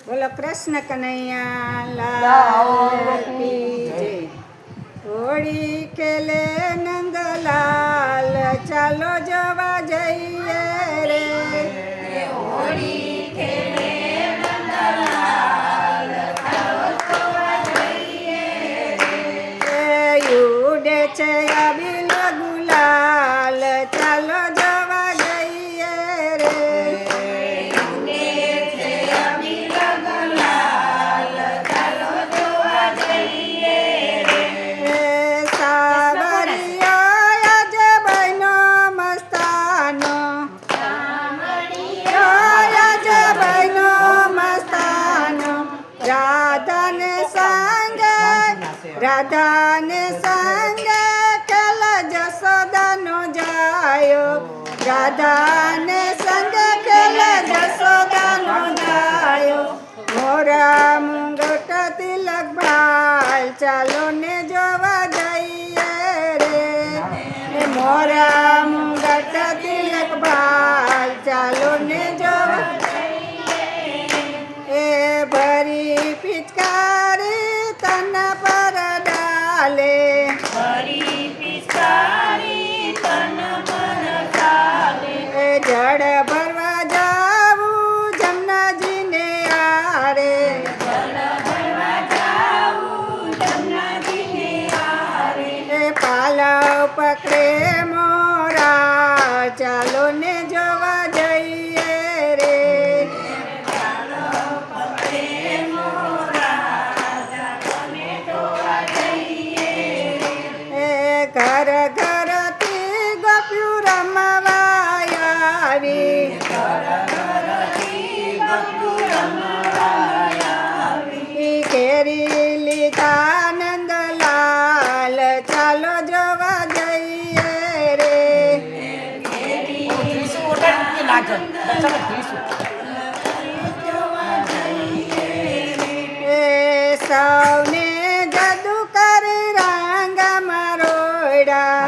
બોલો કૃષ્ણ કનૈયા લાલ કી જય. હોળી ખેલે નંદલાલ ચાલો જવા જઈએ રે. હોળી ખેલે નંદલાલ ચાલો જવા જઈએ રે. ઉડે છે અબીલ ગુલાલ ચાલો જવા જઈએ રે. ઉડે છે અબીલ ગુલાલ ચાલો જવા જઈએ રે. સાવરિયો આજે બહેનો મસ્તાનો આજે બહેનો મસ્તાનો રાધાને સંગે કેલા જસોદાનો જાયો. રાધાને સંગે કેલા જસોદાનો જાયો. મોરા મુંગટ તિલક ભાલ ચાલો ને જોવા જઈએ રે. મોરા મુંગટ તિલક ભાલ ચાલો ને જોવા એ ભરી પિચકારી તન પર ડાલે. હરી પિચકારી તન પર ચાલે. એ જળ ભરવા જાવું જમનાજીને આરે. જલ ભરવા જાવું જમનાજીને આરે. એ પાલવ પકડે મોરા ચાલો ને જોવા જઈએ રે. પકડે મોરા ચાલોને જોવા જઈએ રે. એ ઘર ઘરથી ગપ્યું રમવા આવી. ઘર ઘરથી ગપ્પુ રમવા આવી. કેરી લીધા નંદલાલ ચાલો જવા જઈએ રે. એ સૌને જાદુ કરી રંગમાં રોયડા.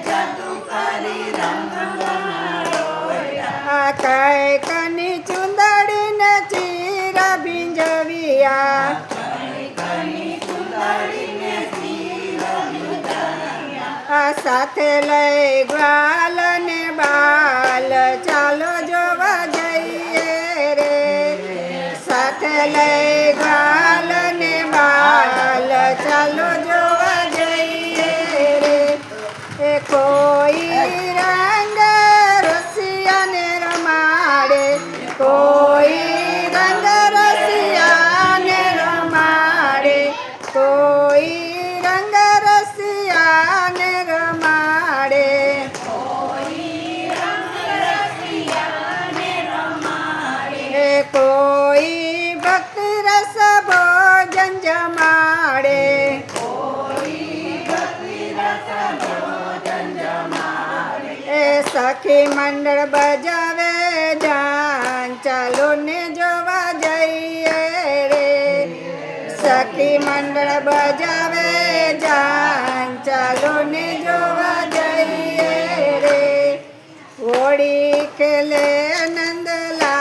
જાદુ કરી રંગમાં રોયા. આ કઈ કની ચુંદડીને ચીરા ભીંજવિયા. કની સુંદરીને શિર બિજાયા. આ સાથે લઈ ગ્વાલ ને બાલ ચાલો જોવા જઈએ રે. સાથે લઈ ગ્વાલ ને બાલ ચાલો જોવા જઈએ રે. એ કોઈ રંગ રસિયાને રમાડે. કોઈ રંગ રસિયાને રમાડે. કોઈ રંગ રસિયાને રમાડે. કોઈ રંગ રસિયાને રમાડે. એ કોઈ ભક્તિ રસ ભોજન જમાડે. કોઈ ભક્તિ રસ ભોજન જમાડે. એ સખી મંડળ બજાવે જાન ચાલો ને જોવા જઈએ રે. સખી મંડળ બજાવે જાન ચાલો ને જોવા જઈએ રે. હોળી ખેલે નંદલાલ